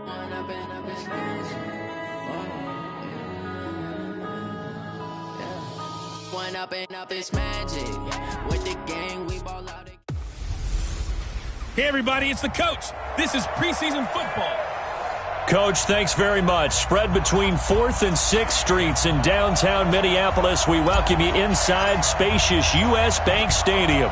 One up and up is magic. With the gang, we ball out. Hey, everybody, it's the coach. This is preseason football. Coach, thanks very much. Spread between 4th and 6th Streets in downtown Minneapolis. We welcome you inside spacious U.S. Bank Stadium.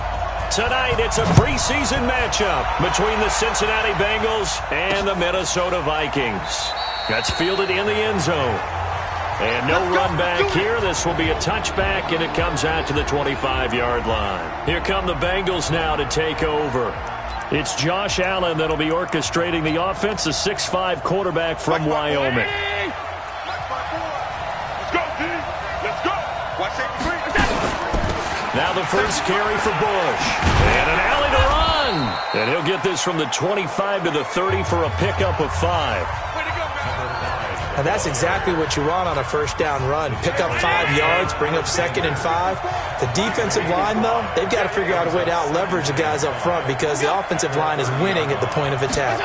Tonight, it's a preseason matchup between the Cincinnati Bengals and the Minnesota Vikings. That's fielded in the end zone. And no run back here. This will be a touchback, and it comes out to the 25-yard line. Here come the Bengals now to take over. It's Josh Allen that'll be orchestrating the offense, a 6'5" quarterback from Wyoming. Let's go, D. Let's go. Watch it. Now the first carry for Bush. And an alley to run. And he'll get this from the 25 to the 30 for a pickup of 5. And that's exactly what you want on a first down run. Pick up 5 yards, bring up 2nd and 5. The defensive line, though, they've got to figure out a way to out-leverage the guys up front because the offensive line is winning at the point of attack.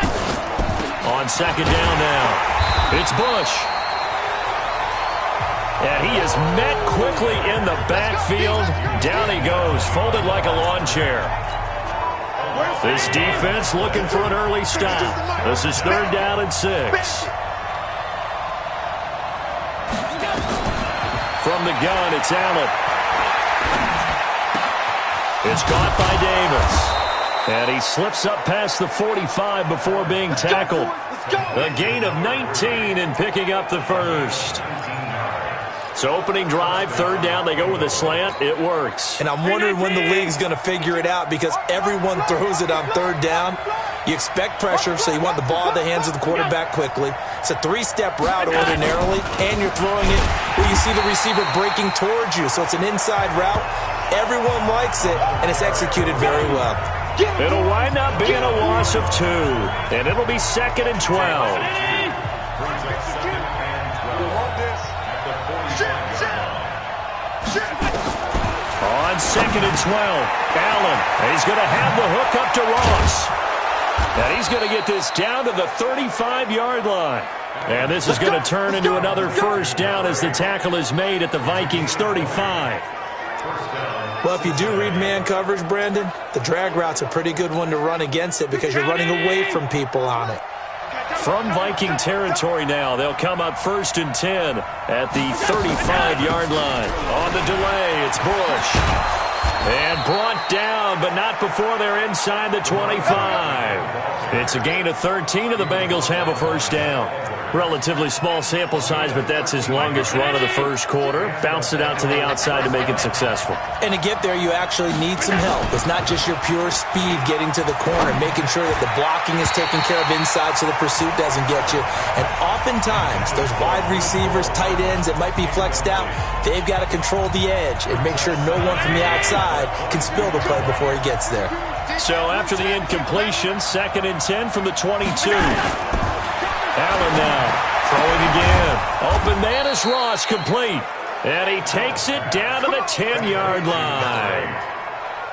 On 2nd down now, it's Bush. And he is met quickly in the backfield. Down he goes, folded like a lawn chair. This defense looking for an early stop. This is 3rd down and 6. From the gun, it's Allen. It's caught by Davis. And he slips up past the 45 before being tackled. A gain of 19 and picking up the first. So opening drive, 3rd down, they go with a slant. It works. And I'm wondering when the league's going to figure it out because everyone throws it on 3rd down. You expect pressure, so you want the ball in the hands of the quarterback quickly. It's a 3-step route ordinarily, and you're throwing it where you see the receiver breaking towards you. So it's an inside route. Everyone likes it, and it's executed very well. It'll wind up being a loss of 2, and it'll be 2nd and 12. On 2nd and 12, Allen. He's going to have the hook up to Ross. And he's going to get this down to the 35-yard line. And this is going to turn into another first down as the tackle is made at the Vikings 35. Well, if you do read man coverage, Brandon, the drag route's a pretty good one to run against it because you're running away from people on it. From Viking territory now, they'll come up 1st and 10 at the 35-yard line. On the delay, it's Bush. And brought down, but not before they're inside the 25. It's a gain of 13, and the Bengals have a first down. Relatively small sample size, but that's his longest run of the first quarter. Bounced it out to the outside to make it successful. And to get there, you actually need some help. It's not just your pure speed getting to the corner, making sure that the blocking is taken care of inside so the pursuit doesn't get you. And oftentimes, those wide receivers, tight ends that might be flexed out, they've got to control the edge and make sure no one from the outside can spill the play before he gets there. So after the incompletion, 2nd and 10 from the 22. Allen now throwing again. Open man is Ross, complete. And he takes it down to the 10-yard line.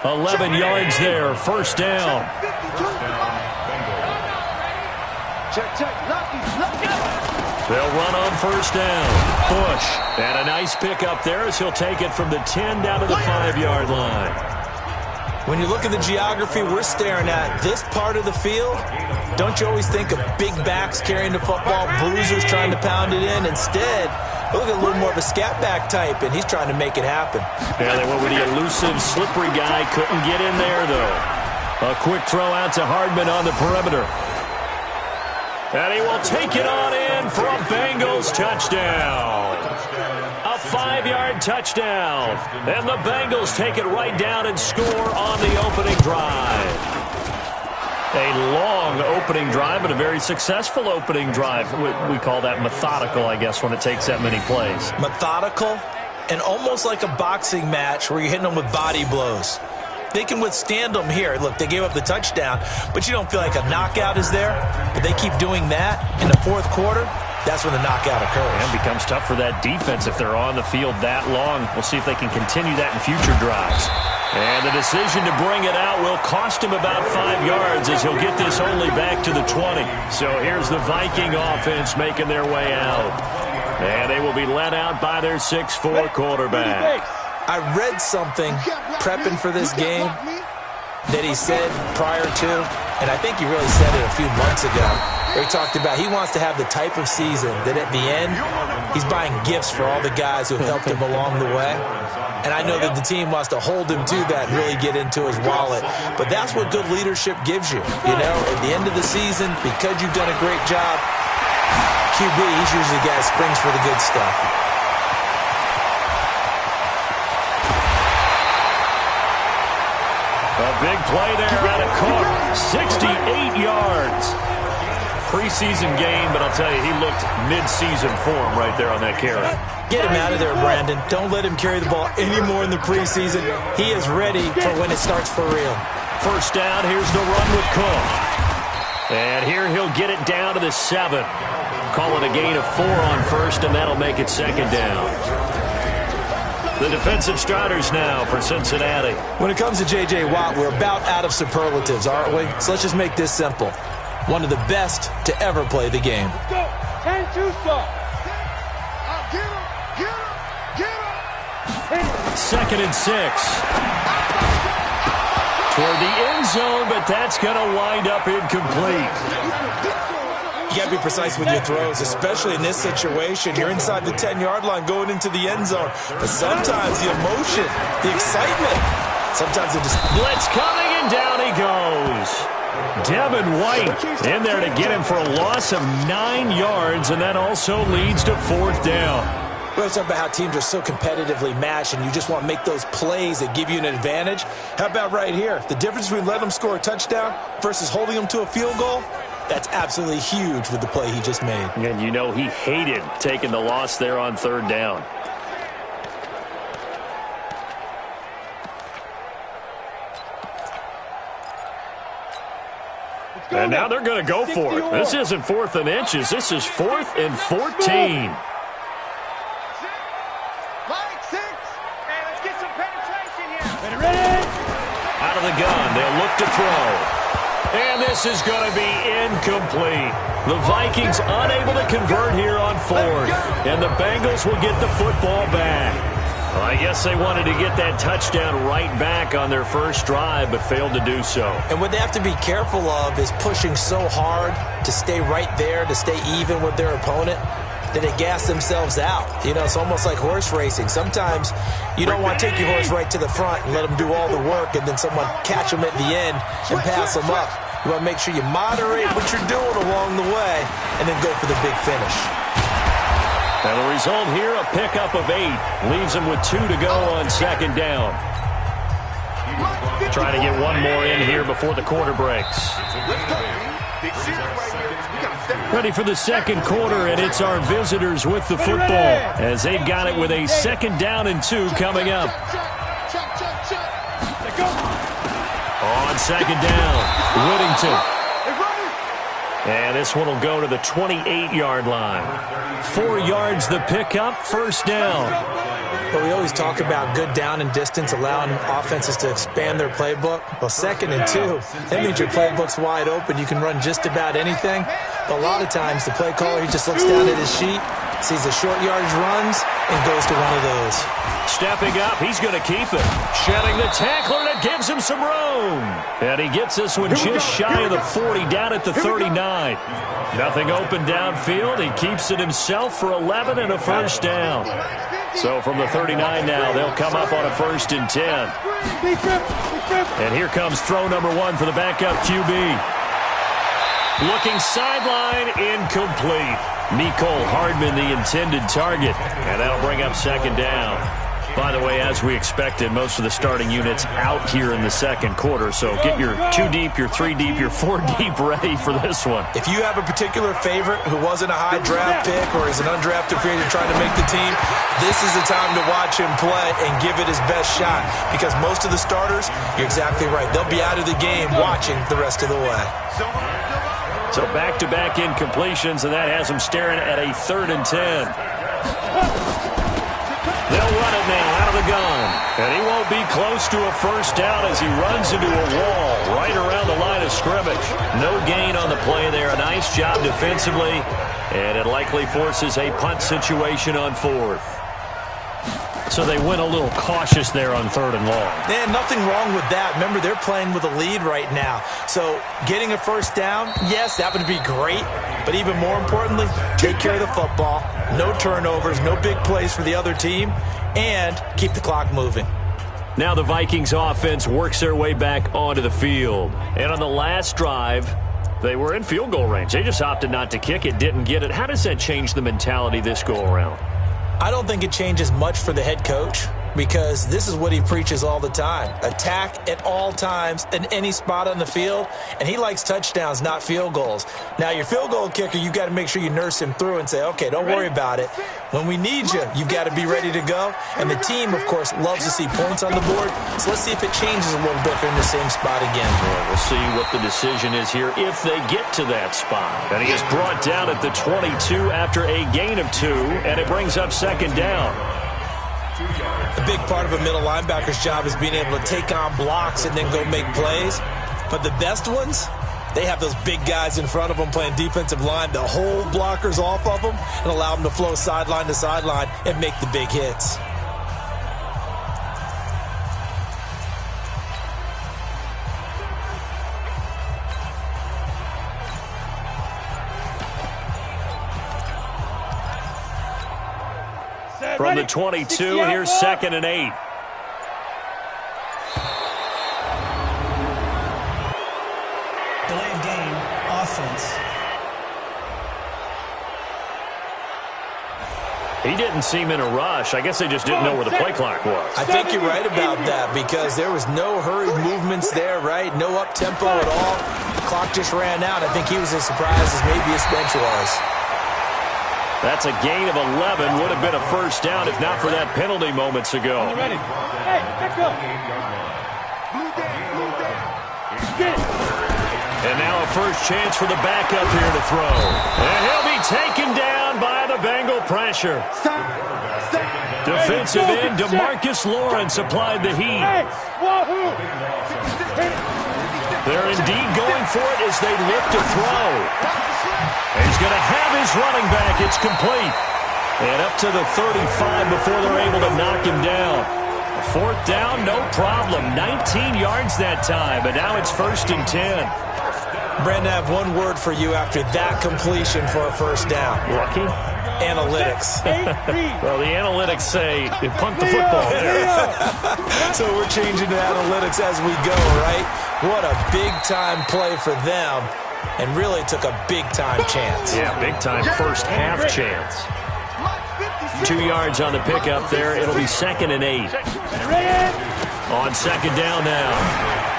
11 yards there, first down. They'll run on first down. Bush. And a nice pickup there as he'll take it from the 10 down to the 5-yard line. When you look at the geography we're staring at, this part of the field, don't you always think of big backs carrying the football, bruisers trying to pound it in? Instead, look at a little more of a scat back type, and he's trying to make it happen. Yeah, they went with the elusive, slippery guy. Couldn't get in there, though. A quick throw out to Hardman on the perimeter. And he will take it on in for a Bengals touchdown. A 5-yard touchdown. And the Bengals take it right down and score on the opening drive. A long opening drive, but a very successful opening drive. We call that methodical, I guess, when it takes that many plays. Methodical and almost like a boxing match where you're hitting them with body blows. They can withstand them here. Look, they gave up the touchdown, but you don't feel like a knockout is there. But they keep doing that in the fourth quarter. That's when the knockout occurs. And it becomes tough for that defense if they're on the field that long. We'll see if they can continue that in future drives. And the decision to bring it out will cost him about 5 yards as he'll get this only back to the 20. So here's the Viking offense making their way out. And they will be led out by their 6'4" quarterback. I read something prepping for this game that he said prior to, and I think he really said it a few months ago, where he talked about he wants to have the type of season that at the end, he's buying gifts for all the guys who have helped him along the way. And I know that the team wants to hold him to that and really get into his wallet. But that's what good leadership gives you. You know, at the end of the season, because you've done a great job, QB, he's usually the guy who springs for the good stuff. A big play there out of Cook. 68 yards. Preseason game, but I'll tell you, he looked mid-season form right there on that carry. Get him out of there, Brandon. Don't let him carry the ball anymore in the preseason. He is ready for when it starts for real. First down, here's the run with Cook. And here he'll get it down to the 7. Call it a gain of 4 on first, and that'll make it second down. The defensive starters now for Cincinnati. When it comes to J.J. Watt, we're about out of superlatives, aren't we? So let's just make this simple. One of the best to ever play the game. Let's go. 10-2 start. Get him. 2nd and 6. Toward the end zone, but that's going to wind up incomplete. You got to be precise with your throws, especially in this situation. You're inside the 10-yard line going into the end zone. But sometimes the emotion, the excitement, sometimes it just... Blitz coming, and down he goes. Devin White in there to get him for a loss of 9 yards, and that also leads to 4th down. We always talk about how teams are so competitively matched, and you just want to make those plays that give you an advantage. How about right here? The difference between letting them score a touchdown versus holding them to a field goal, that's absolutely huge with the play he just made. And you know he hated taking the loss there on 3rd down. And now they're going to go for it. This isn't 4th and inches. This is 4th and 14. Out of the gun, they'll look to throw. And this is going to be incomplete. The Vikings unable to convert here on 4th. And the Bengals will get the football back. Well, I guess they wanted to get that touchdown right back on their first drive, but failed to do so. And what they have to be careful of is pushing so hard to stay right there, to stay even with their opponent, that they gas themselves out. You know, it's almost like horse racing. Sometimes you don't want to take your horse right to the front and let them do all the work and then someone catch them at the end and pass them up. You want to make sure you moderate what you're doing along the way and then go for the big finish. And the result here, a pickup of 8. Leaves them with 2 to go on 2nd down. Trying to get one more in here before the quarter breaks. Ready for the 2nd quarter, and it's our visitors with the football as they've got it with a 2nd down and 2 coming up. On 2nd down, Whittington. And this one will go to the 28-yard line. 4 yards the pickup, 1st down. But we always talk about good down and distance, allowing offenses to expand their playbook. Well, 2nd and 2, that means your playbook's wide open. You can run just about anything. But a lot of times, the play caller, he just looks down at his sheet, sees the short yardage runs, and goes to one of those. Stepping up, he's going to keep it. Shedding the tackler that gives him some room. And he gets this one just shy of the 40, down at the 39. Nothing open downfield. He keeps it himself for 11 and a 1st down. So from the 39 now, they'll come up on a 1st and 10. And here comes throw number 1 for the backup QB. Looking sideline, incomplete. Nicole Hardman, the intended target. And that'll bring up 2nd down. By the way, as we expected, most of the starting units out here in the 2nd quarter. So get your 2 deep, your 3 deep, your 4 deep ready for this one. If you have a particular favorite who wasn't a high draft pick or is an undrafted free agent trying to make the team, this is the time to watch him play and give it his best shot. Because most of the starters, you're exactly right, they'll be out of the game watching the rest of the way. So back-to-back incompletions, and that has them staring at a 3rd and 10. They'll run it now out of the gun. And he won't he'll be close to a first down as he runs into a wall right around the line of scrimmage. No gain on the play there. A nice job defensively, and it likely forces a punt situation on fourth. So they went a little cautious there on 3rd and long. And nothing wrong with that. Remember, they're playing with a lead right now. So getting a first down, yes, that would be great. But even more importantly, take care of the football. No turnovers, no big plays for the other team, and keep the clock moving. Now the Vikings offense works their way back onto the field. And on the last drive, they were in field goal range. They just opted not to kick it, didn't get it. How does that change the mentality this go around? I don't think it changes much for the head coach because this is what he preaches all the time. Attack at all times in any spot on the field, and he likes touchdowns, not field goals. Now, your field goal kicker, you've got to make sure you nurse him through and say, okay, don't worry about it. When we need you, you've got to be ready to go. And the team, of course, loves to see points on the board. So let's see if it changes a little bit if they're in the same spot again. Well, we'll see what the decision is here if they get to that spot. And he is brought down at the 22 after a gain of 2, and it brings up 2nd down. A big part of a middle linebacker's job is being able to take on blocks and then go make plays. But the best ones, they have those big guys in front of them playing defensive line to hold blockers off of them and allow them to flow sideline to sideline and make the big hits. From the 22, here's 2nd and 8. Delay of game, offense. He didn't seem in a rush. I guess they just didn't know where the play clock was. I think you're right about that because there was no hurried movements there, right? No up-tempo at all. The clock just ran out. I think he was as surprised as maybe his bench was. That's a gain of 11. Would have been a first down if not for that penalty moments ago. Ready? Hey, let's go. And now a first chance for the backup here to throw. And he'll be taken down by the Bengal pressure. Defensive end DeMarcus Lawrence applied the heat. They're indeed going for it as they look to throw. He's going to have his running back. It's complete. And up to the 35 before they're able to knock him down. 4th down, no problem. 19 yards that time, but now it's 1st and 10. Brandon, I have one word for you after that completion for a first down. Lucky? Analytics. Well, the analytics say punt the football there. So we're changing to analytics as we go, right? What a big-time play for them. And really took a big-time chance. Yeah, big-time first half chance. 2 yards on the pickup there. It'll be 2nd and 8. On 2nd down now.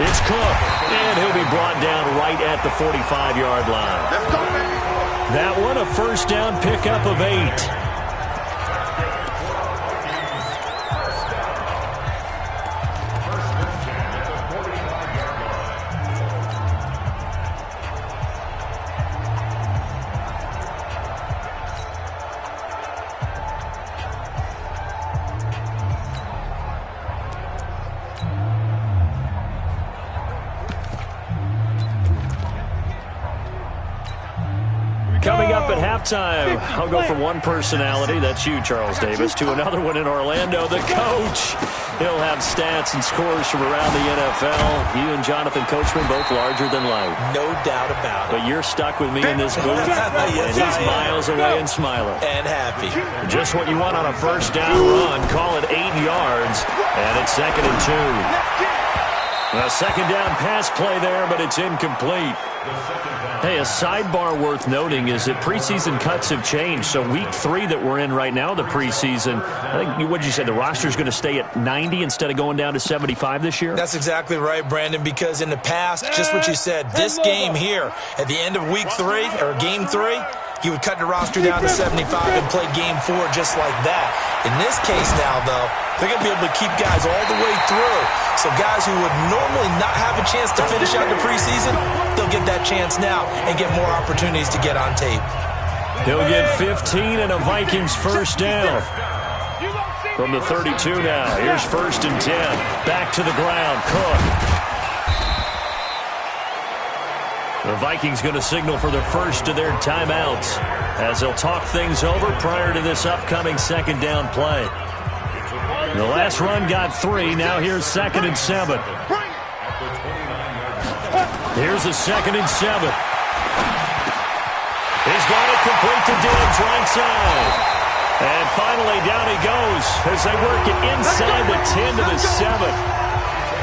It's Cook. And he'll be brought down right at the 45-yard line. That one, a first down pickup of 8. Coming up at halftime, I'll go from one personality, that's you, Charles Davis, to another one in Orlando, the coach. He'll have stats and scores from around the NFL. You and Jonathan Coachman, both larger than life. No doubt about it. But you're stuck with me in this booth, Yes, and he's miles away and smiling. And happy. Just what you want on a first down run. Call it 8 yards, and it's 2nd and 2. A 2nd down pass play there, but it's incomplete. Hey, a sidebar worth noting is that preseason cuts have changed. So week 3 that we're in right now, the preseason, I think, what did you say, the roster's going to stay at 90 instead of going down to 75 this year? That's exactly right, Brandon, because in the past, just what you said, this game here, at the end of week 3, or game 3, he would cut the roster down to 75 and play game 4 just like that. In this case now, though, they're going to be able to keep guys all the way through. So guys who would normally not have a chance to finish out the preseason, they'll get that chance now and get more opportunities to get on tape. He'll get 15 and a Vikings first down. You won't see From the 32 now, here's 1st and 10. Back to the ground, Cook. The Vikings going to signal for the first of their timeouts as they'll talk things over prior to this upcoming 2nd down play. The last run got 3. Now here's 2nd and 7. Here's the 2nd and 7. He's got it complete to Diggs right side. And finally, down he goes as they work it inside the 10 to the 7.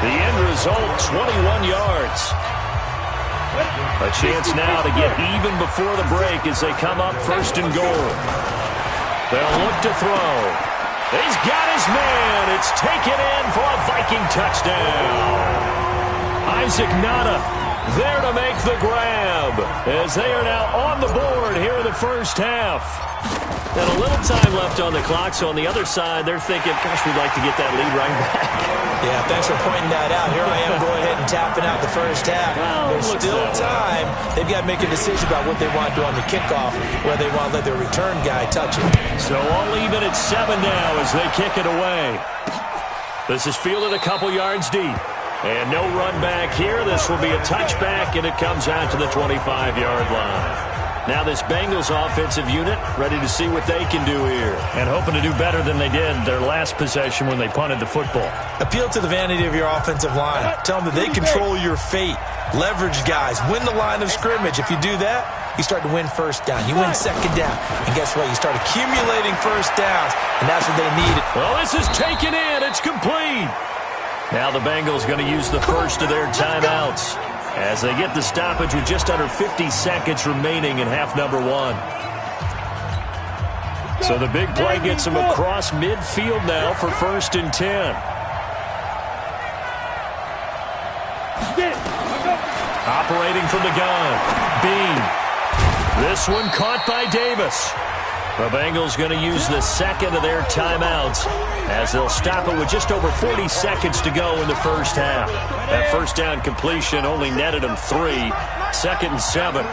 The end result, 21 yards. A chance now to get even before the break as they come up 1st and goal. They'll look to throw. He's got his man. It's taken in for a Viking touchdown. Isaac Nada there to make the grab as they are now on the board here in the first half. And a little time left on the clock, so on the other side, they're thinking, gosh, we'd like to get that lead right back. Yeah, thanks for pointing that out. Here I am going ahead and tapping out the first half. Well, there's still time. They've got to make a decision about what they want to do on the kickoff, whether they want to let their return guy touch it. So all even at 7 now as they kick it away. This is fielded a couple yards deep. And no run back here. This will be a touchback, and it comes out to the 25-yard line. Now this Bengals offensive unit ready to see what they can do here. And hoping to do better than they did their last possession when they punted the football. Appeal to the vanity of your offensive line. Tell them that they control your fate. Leverage guys. Win the line of scrimmage. If you do that, you start to win 1st down. You win 2nd down. And guess what? You start accumulating 1st downs. And that's what they needed. Well, this is taken in. It's complete. Now the Bengals going to use the first of their timeouts as they get the stoppage with just under 50 seconds remaining in half number 1. So the big play gets them across midfield now for 1st and 10. Operating from the gun. Bean. This one caught by Davis. The Bengals going to use the 2nd of their timeouts as they'll stop it with just over 40 seconds to go in the first half. That 1st down completion only netted them 3. 2nd and 7.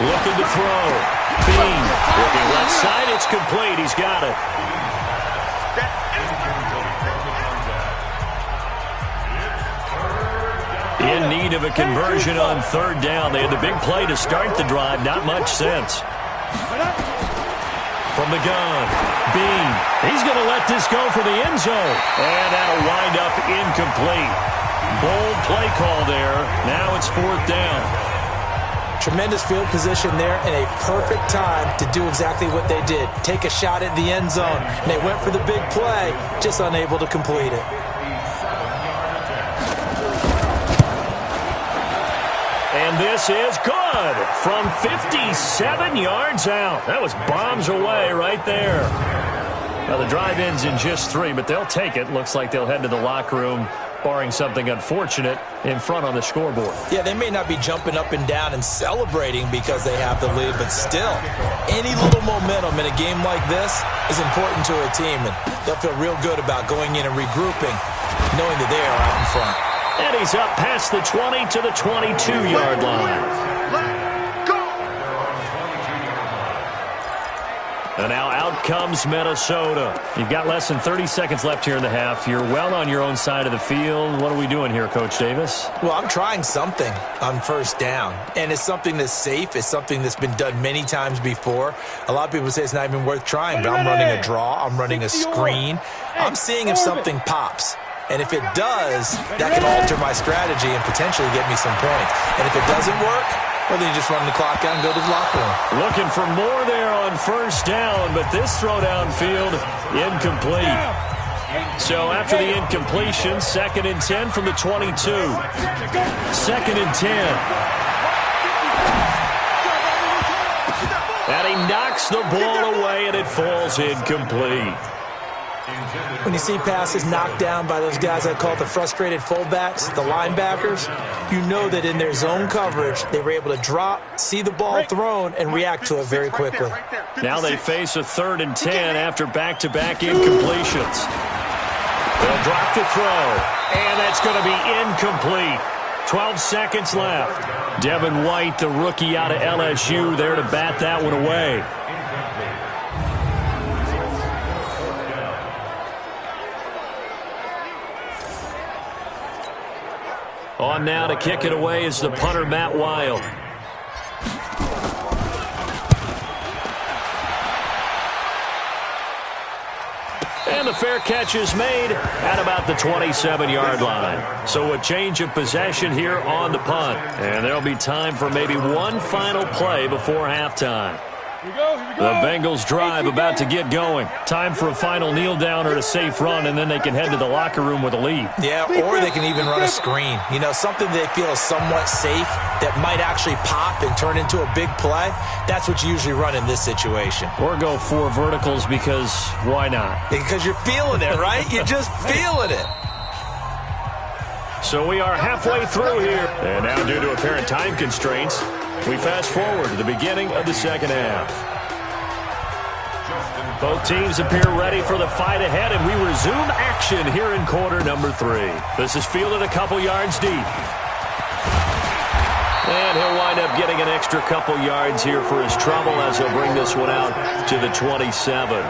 Looking to throw. Bean. Looking left side. It's complete. He's got it. In need of a conversion on 3rd down. They had the big play to start the drive. Not much sense. From the gun, Bean. He's going to let this go for the end zone. And that'll wind up incomplete. Bold play call there. Now it's 4th down. Tremendous field position there and a perfect time to do exactly what they did. Take a shot at the end zone. And they went for the big play, just unable to complete it. And this is good from 57 yards out. That was bombs away right there. Now the drive ends in just 3, but they'll take it. Looks like they'll head to the locker room, barring something unfortunate in front on the scoreboard. Yeah, they may not be jumping up and down and celebrating because they have the lead, but still, any little momentum in a game like this is important to a team, and they'll feel real good about going in and regrouping, knowing that they are out in front. And he's up past the 20 to the 22-yard line. And now out comes Minnesota. You've got less than 30 seconds left here in the half. You're well on your own side of the field. What are we doing here, Coach Davis? Well, I'm trying something on 1st down. And it's something that's safe. It's something that's been done many times before. A lot of people say it's not even worth trying, but I'm running a draw. I'm running a screen. I'm seeing if something pops. And if it does, that can alter my strategy and potentially get me some points. And if it doesn't work, well, then you just run the clock out and go to the locker room. Looking for more there on 1st down, but this throw downfield, incomplete. So after the incompletion, 2nd and 10 from the 22. 2nd and 10. And he knocks the ball away, and it falls incomplete. When you see passes knocked down by those guys I call the frustrated fullbacks, the linebackers, you know that in their zone coverage, they were able to drop, see the ball thrown, and react to it very quickly. Now they face a 3rd and 10 after back-to-back incompletions. They'll drop the throw, and that's going to be incomplete. 12 seconds left. Devin White, the rookie out of LSU, there to bat that one away. On now to kick it away is the punter, Matt Wild. And the fair catch is made at about the 27-yard line. So a change of possession here on the punt. And there'll be time for maybe one final play before halftime. Here we go. The Bengals drive about to get going. Time for a final kneel down or a safe run, and then they can head to the locker room with a lead. Yeah, or they can even run a screen. You know, something they feel is somewhat safe that might actually pop and turn into a big play. That's what you usually run in this situation. Or go 4 verticals because why not? Because you're feeling it, right? You're just feeling it. So we are halfway through here. And now due to apparent time constraints, we fast forward to the beginning of the second half. Both teams appear ready for the fight ahead, and we resume action here in quarter number 3. This is fielded a couple yards deep. And he'll wind up getting an extra couple yards here for his trouble as he'll bring this one out to the 27.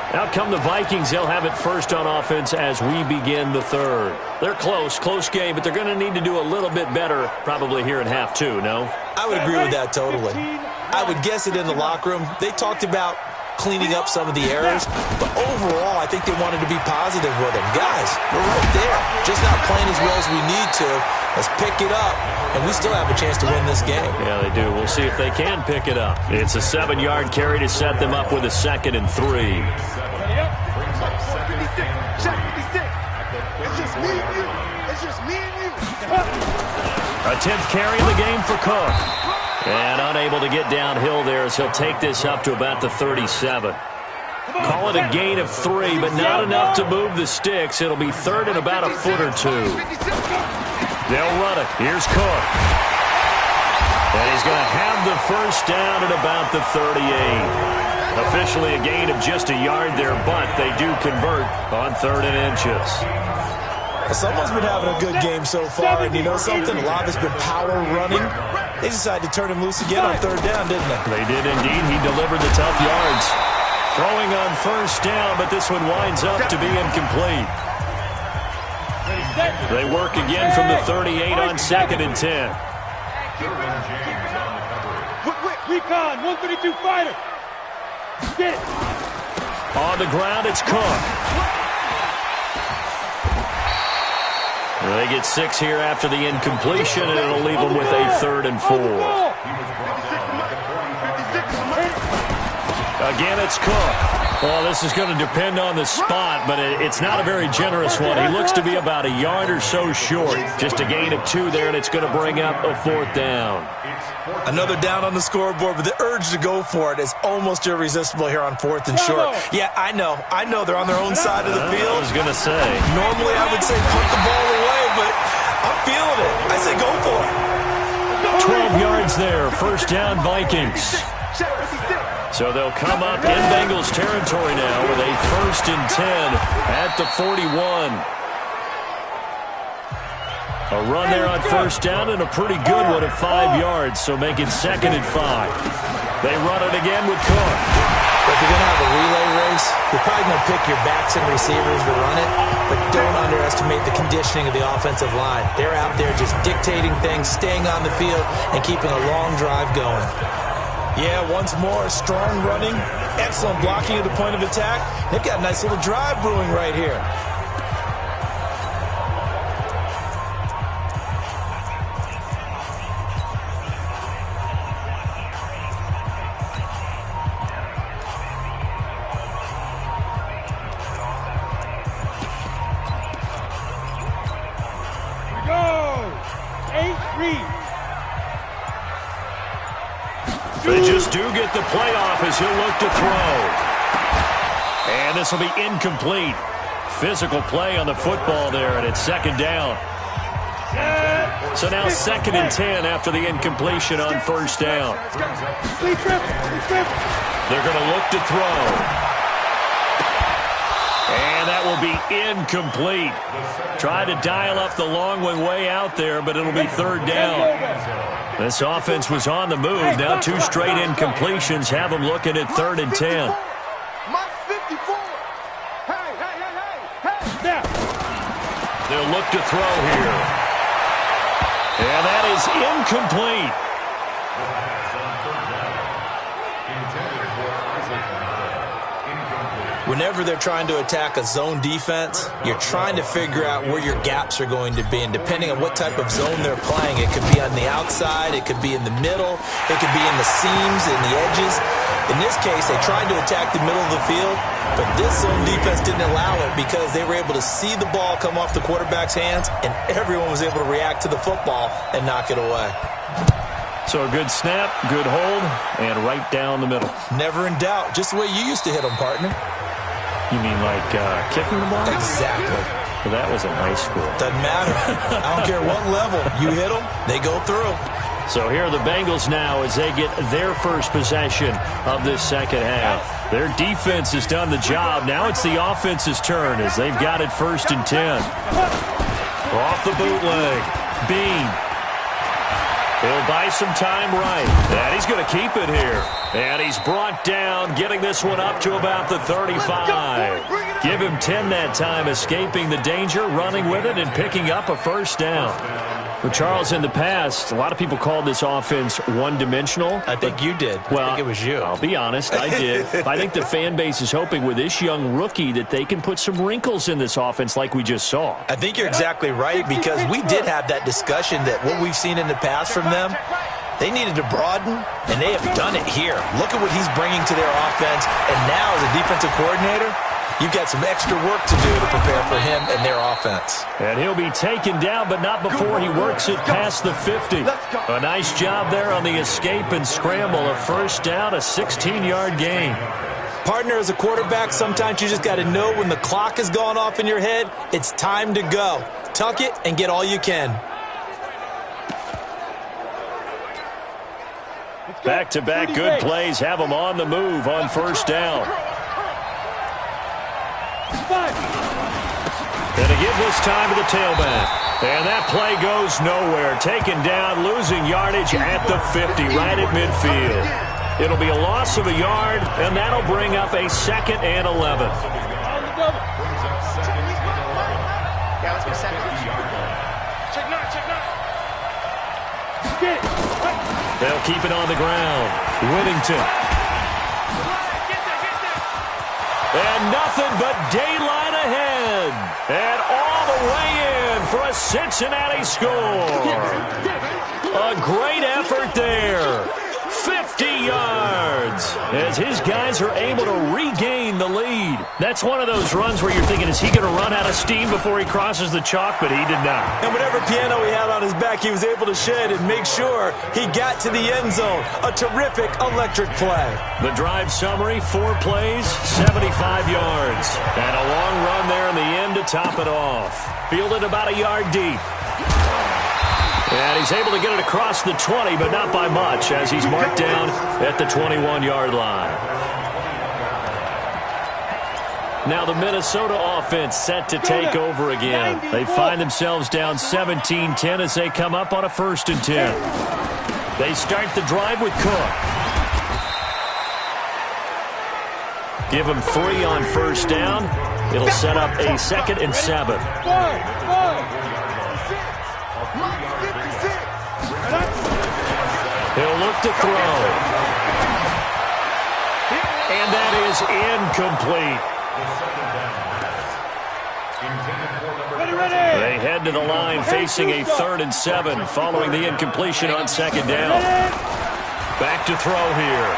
Out come the Vikings. They'll have it first on offense as we begin the third. They're close game, but they're going to need to do a little bit better probably here in half 2, no? I would agree with that totally. I would guess it in the locker room. They talked about cleaning up some of the errors, but overall, I think they wanted to be positive with them. Guys, we're right there. Just not playing as well as we need to. Let's pick it up, and we still have a chance to win this game. Yeah, they do. We'll see if they can pick it up. It's a 7-yard carry to set them up with a 2nd and 3. Ready up. Check 56. It's just me and you. It's just me and you. A 10th carry in the game for Cook. And unable to get downhill there as he'll take this up to about the 37. Call it a gain of 3, but not enough to move the sticks. It'll be 3rd and about a foot or 2. They'll run it. Here's Cook. And he's going to have the first down at about the 38. Officially a gain of just a yard there, but they do convert on 3rd and inches. Someone's been having a good game so far, and you know something? A lot of it's been power running. They decided to turn him loose again on 3rd down, didn't they? They did indeed. He delivered the tough yards. Throwing on 1st down, but this one winds up to be incomplete. They work again from the 38 on 2nd and 10. Recon, 132 fighter. Get it. On the ground, it's Cook. They get 6 here after the incompletion, and it'll leave them with a 3rd and 4. Again, it's Cook. Well, this is going to depend on the spot, but it's not a very generous one. He looks to be about a yard or so short. Just a gain of 2 there, and it's going to bring up a 4th down. Another down on the scoreboard, but the urge to go for it is almost irresistible here on 4th and short. Yeah, I know. They're on their own side of the field. I was going to say. Normally, I would say put the ball away, but I'm feeling it. I say go for it. 12 yards there. 1st down, Vikings. So they'll come up in Bengals territory now with a 1st and 10 at the 41. A run there on 1st down and a pretty good one at 5 yards, so make it 2nd and 5. They run it again with Cook. If you're going to have a relay race, you're probably going to pick your backs and receivers to run it, but don't underestimate the conditioning of the offensive line. They're out there just dictating things, staying on the field, and keeping a long drive going. Yeah, once more, strong running, excellent blocking at the point of attack. They've got a nice little drive brewing right here. They just do get the playoff as he'll look to throw. And this will be incomplete. Physical play on the football there, and it's 2nd down. So now 2nd and 10 after the incompletion on 1st down. They're going to look to throw. And that will will be incomplete. Tried to dial up the long one way out there, but it'll be third down. This offense was on the move. Now 2 straight incompletions have them looking at 3rd and 10. They'll look to throw here. And that is incomplete. Whenever they're trying to attack a zone defense, you're trying to figure out where your gaps are going to be. And depending on what type of zone they're playing, it could be on the outside, it could be in the middle, it could be in the seams and the edges. In this case, they tried to attack the middle of the field, but this zone defense didn't allow it because they were able to see the ball come off the quarterback's hands, and everyone was able to react to the football and knock it away. So a good snap, good hold, and right down the middle. Never in doubt. Just the way you used to hit them, partner. You mean like kicking the ball? Exactly. Well, that was in high school. Doesn't matter. I don't care what level. You hit them, they go through. So here are the Bengals now as they get their first possession of this second half. Their defense has done the job. Now it's the offense's turn as they've got it 1st and 10. Off the bootleg. Bean. He'll buy some time right. And he's going to keep it here. And he's brought down, getting this one up to about the 35. Give him 10 that time, escaping the danger, running with it, and picking up a first down. Well, Charles, in the past, a lot of people called this offense one-dimensional. I think you did. Well, I think it was you. I'll be honest, I did. I think the fan base is hoping with this young rookie that they can put some wrinkles in this offense like we just saw. I think you're exactly right because we did have that discussion that what we've seen in the past from them, they needed to broaden, and they have done it here. Look at what he's bringing to their offense, and now as a defensive coordinator, you've got some extra work to do to prepare for him and their offense. And he'll be taken down, but not before he works it past the 50. A nice job there on the escape and scramble. A first down, a 16-yard gain. Partner, as a quarterback, sometimes you just got to know when the clock has gone off in your head, it's time to go. Tuck it and get all you can. Back-to-back good plays have them on the move on first down. And to give this time to the tailback. And that play goes nowhere. Taken down, losing yardage at the 50, right at midfield. It'll be a loss of a yard, and that'll bring up a 2nd and 11. They'll keep it on the ground. Whittington. And nothing but daylight ahead. And all the way in for a Cincinnati score. A great effort there. 50 yards as his guys are able to regain the lead. That's one of those runs where you're thinking, is he going to run out of steam before he crosses the chalk? But he did not. And whatever piano he had on his back, he was able to shed and make sure he got to the end zone. A terrific, electric play. The drive summary, 4 plays, 75 yards. And a long run there in the end to top it off. Fielded about a yard deep. And he's able to get it across the 20, but not by much, as he's marked down at the 21-yard line. Now the Minnesota offense set to take over again. They find themselves down 17-10 as they come up on a 1st and 10. They start the drive with Cook. Give him 3 on first down. It'll set up a 2nd and 7. He'll look to throw. And that is incomplete. They head to the line facing a 3rd and 7 following the incompletion on 2nd down. Back to throw here.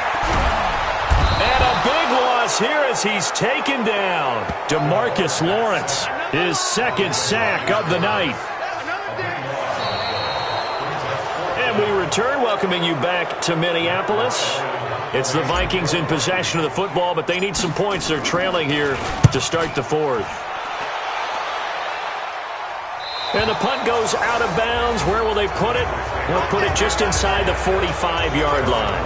And a big loss here as he's taken down. DeMarcus Lawrence, his 2nd sack of the night. And we return, welcoming you back to Minneapolis. It's the Vikings in possession of the football, but they need some points. They're trailing here to start the 4th. And the punt goes out of bounds. Where will they put it? They'll put it just inside the 45-yard line.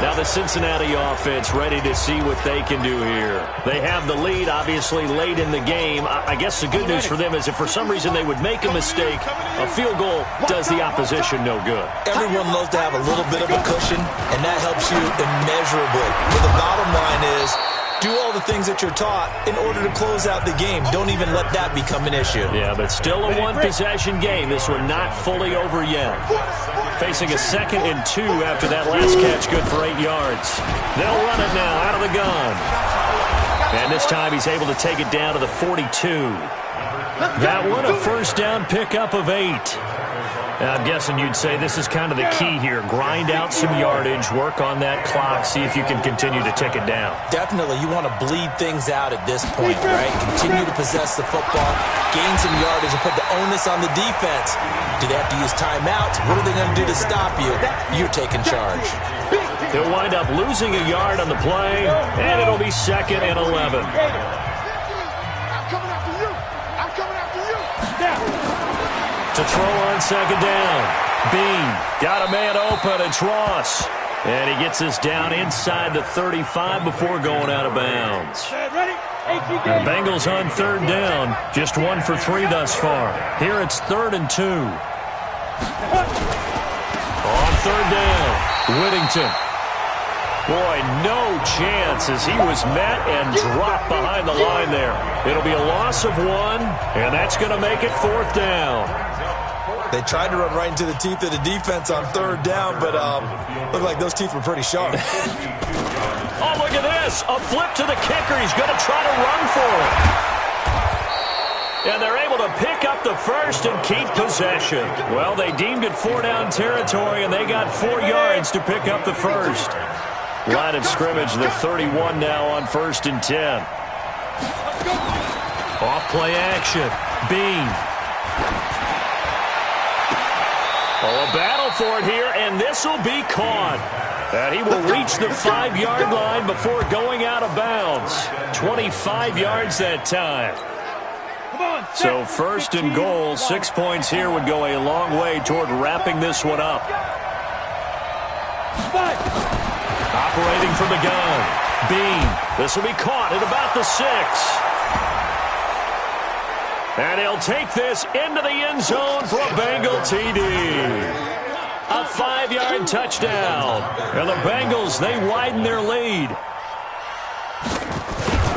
Now the Cincinnati offense ready to see what they can do here. They have the lead, obviously, late in the game. I guess the good news for them is if for some reason they would make a mistake, a field goal does the opposition no good. Everyone loves to have a little bit of a cushion, and that helps you immeasurably. But the bottom line is, do all the things that you're taught in order to close out the game. Don't even let that become an issue. Yeah, but still a one-possession game. This one not fully over yet. Facing a 2nd and 2 after that last catch, good for 8 yards. They'll run it now out of the gun. And this time he's able to take it down to the 42. That one a first down pickup of 8. I'm guessing you'd say this is kind of the key here. Grind out some yardage, work on that clock, see if you can continue to tick it down. Definitely. You want to bleed things out at this point, right? Continue to possess the football, gain some yardage, and put the onus on the defense. Do they have to use timeouts? What are they going to do to stop you? You're taking charge. He'll wind up losing a yard on the play, and it'll be 2nd and 11. To throw on 2nd down. Bean got a man open. It's Ross. And he gets us down inside the 35 before going out of bounds. The Bengals on 3rd down. Just 1 for 3 thus far. Here it's 3rd and 2. On 3rd down, Whittington. Boy, no chance as he was met and dropped behind the line there. It'll be a loss of 1, and that's going to make it 4th down. They tried to run right into the teeth of the defense on 3rd down, but looked like those teeth were pretty sharp. Oh, look at this. A flip to the kicker. He's going to try to run for it. And they're able to pick up the first and keep possession. Well, they deemed it 4-down territory, and they got 4 yards to pick up the first. Line of scrimmage, the 31 now on 1st and 10. Off play action. Bean. Oh, a battle for it here, and this will be caught. And he will reach the 5-yard line before going out of bounds. 25 yards that time. So 1st and goal, 6 points here would go a long way toward wrapping this one up. Operating from the gun. Bean. This will be caught at about the 6. And he'll take this into the end zone for a Bengal TD. A 5-yard touchdown. And the Bengals, they widen their lead.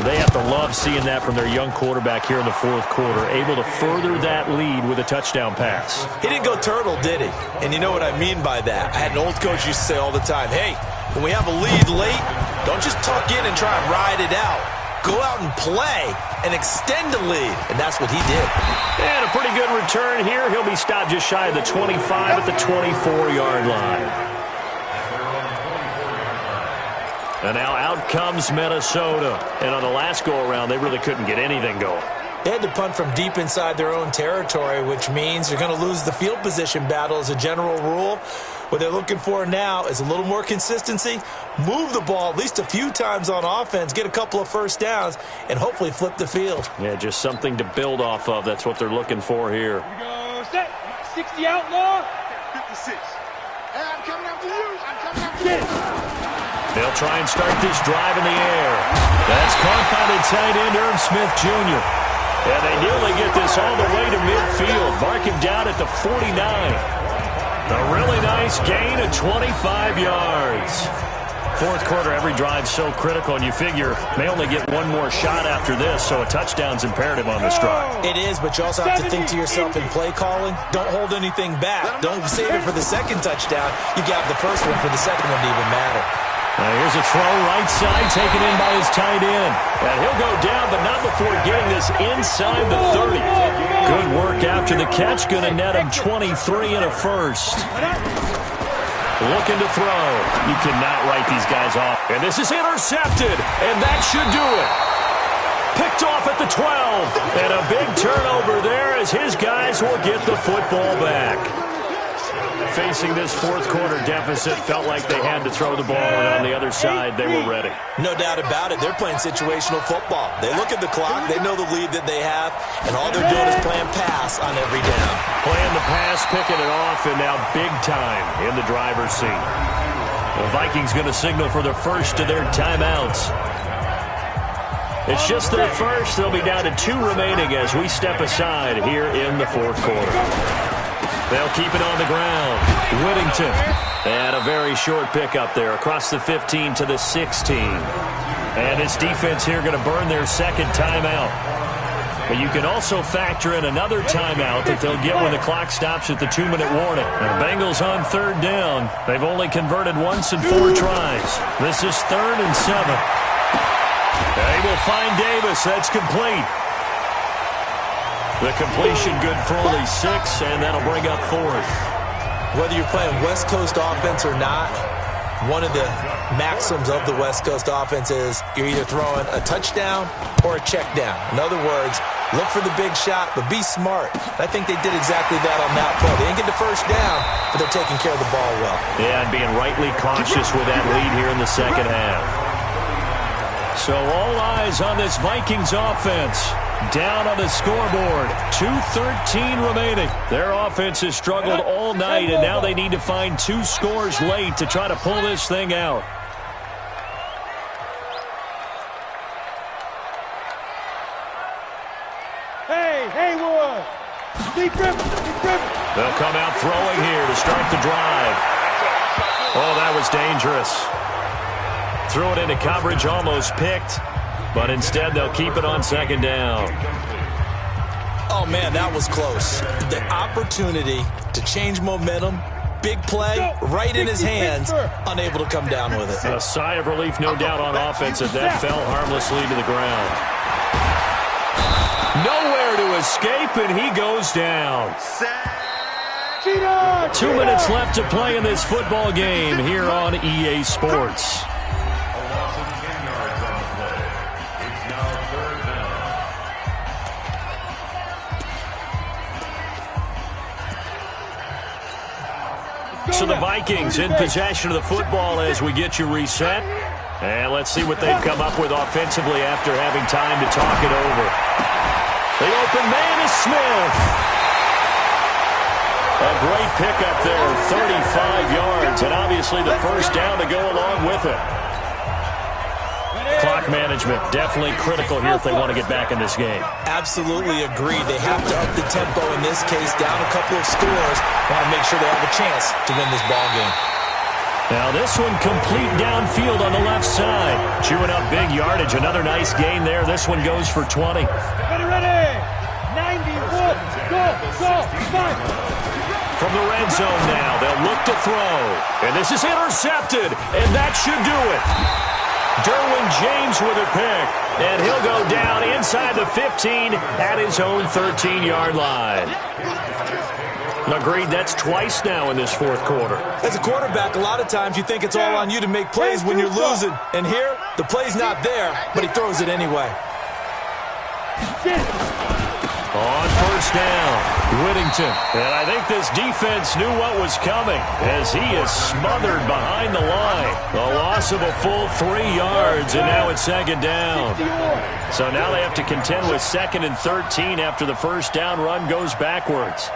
They have to love seeing that from their young quarterback here in the 4th quarter, able to further that lead with a touchdown pass. He didn't go turtle, did he? And you know what I mean by that. I had an old coach used to say all the time, hey, when we have a lead late, don't just tuck in and try and ride it out. Go out and play and extend the lead. And that's what he did. And a pretty good return here. He'll be stopped just shy of the 25 at the 24-yard line. And now out comes Minnesota. And on the last go-around, they really couldn't get anything going. They had to punt from deep inside their own territory, which means you're going to lose the field position battle as a general rule. What they're looking for now is a little more consistency, move the ball at least a few times on offense, get a couple of first downs, and hopefully flip the field. Yeah, just something to build off of. That's what they're looking for here. Here we go, set. 60 outlaw. 56. Hey, I'm coming after you. I'm coming after you. They'll try and start this drive in the air. That's caught by the tight end, Irv Smith Jr. And they nearly get this all the way to midfield. Mark him down at the 49. A really nice gain of 25 yards. 4th quarter, every drive so critical, and you figure may only get one more shot after this, so a touchdown's imperative on this drive. It is, but you also have to think to yourself in play calling, don't hold anything back. Don't save it for the second touchdown. You got the first one for the second one to even matter. Here's a throw right side, taken in by his tight end. And he'll go down, but not before getting this inside the 30. Good work after the catch. Going to net him 23 and a first. Looking to throw. You cannot write these guys off. And this is intercepted, and that should do it. Picked off at the 12. And a big turnover there as his guys will get the football back. Facing this 4th quarter deficit, felt like they had to throw the ball, and on the other side, they were ready. No doubt about it. They're playing situational football. They look at the clock, they know the lead that they have, and all they're doing is playing pass on every down. Playing the pass, picking it off, and now big time in the driver's seat. The Vikings going to signal for the first of their timeouts. It's just their first. They'll be down to 2 remaining as we step aside here in the fourth quarter. They'll keep it on the ground. Whittington. And a very short pickup there across the 15 to the 16. And this defense here going to burn their second timeout. But you can also factor in another timeout that they'll get when the clock stops at the 2-minute warning. And the Bengals on third down. They've only converted once in 4 tries. This is 3rd and 7. They will find Davis. That's complete. The completion good for only 6, and that'll bring up 4th. Whether you're playing West Coast offense or not, one of the maxims of the West Coast offense is you're either throwing a touchdown or a check down. In other words, look for the big shot, but be smart. I think they did exactly that on that play. They didn't get the first down, but they're taking care of the ball well. Yeah, and being rightly cautious with that lead here in the second half. So all eyes on this Vikings offense. Down on the scoreboard, 2:13 remaining. Their offense has struggled all night, and now they need to find 2 scores late to try to pull this thing out. Hey, Haywood! Deep rip! They'll come out throwing here to start the drive. Oh, that was dangerous. Threw it into coverage, almost picked. But instead, they'll keep it on 2nd down. Oh, man, that was close. The opportunity to change momentum, big play, right in his hands, unable to come down with it. A sigh of relief, no doubt, on offense as that fell harmlessly to the ground. Nowhere to escape, and he goes down. 2 minutes left to play in this football game here on EA Sports. So the Vikings in possession of the football as we get you reset. And let's see what they've come up with offensively after having time to talk it over. The open man is Smith. A great pickup there, 35 yards, and obviously the first down to go along with it. Clock management definitely critical here if they want to get back in this game. Absolutely agreed. They have to up the tempo in this case, down a couple of scores. Want to make sure they have a chance to win this ball game. Now this one complete downfield on the left side. Chewing up big yardage. Another nice gain there. This one goes for 20. Ready! 91, go, fight! From the red zone now, they'll look to throw. And this is intercepted, and that should do it. Derwin James with a pick, and he'll go down inside the 15 at his own 13-yard line. Agreed, that's twice now in this fourth quarter. As a quarterback, a lot of times you think it's all on you to make plays when you're losing. And here, the play's not there, but he throws it anyway. On first down, Whittington. And I think this defense knew what was coming as he is smothered behind the line. A loss of a full 3 yards, and now it's 2nd down. So now they have to contend with 2nd and 13 after the first down run goes backwards.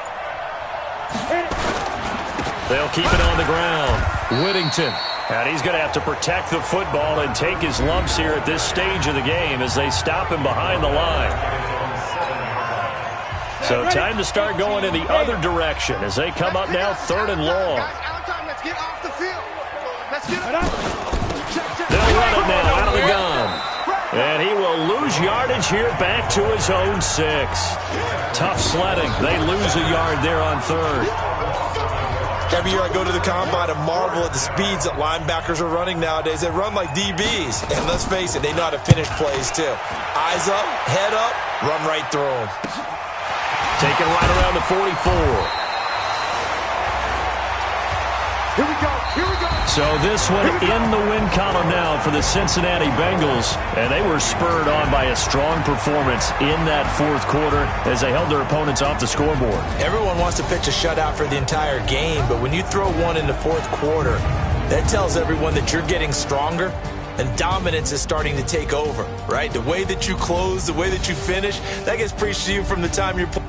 They'll keep it on the ground. Whittington. And he's going to have to protect the football and take his lumps here at this stage of the game as they stop him behind the line. So time to start going in the other direction as they come up now 3rd and long. Let's get off the field. Let's get it. They'll run it now out of the gun. And he will lose yardage here back to his own 6. Tough sledding. They lose a yard there on 3rd. Every year I go to the combine and marvel at the speeds that linebackers are running nowadays. They run like DBs. And let's face it, they know how to finish plays too. Eyes up, head up, run right through them. Taken right around the 44. Here we go. So this one in the win column now for the Cincinnati Bengals. And they were spurred on by a strong performance in that fourth quarter as they held their opponents off the scoreboard. Everyone wants to pitch a shutout for the entire game, but when you throw one in the fourth quarter, that tells everyone that you're getting stronger and dominance is starting to take over, right? The way that you close, the way that you finish, that gets preached to you from the time you're playing.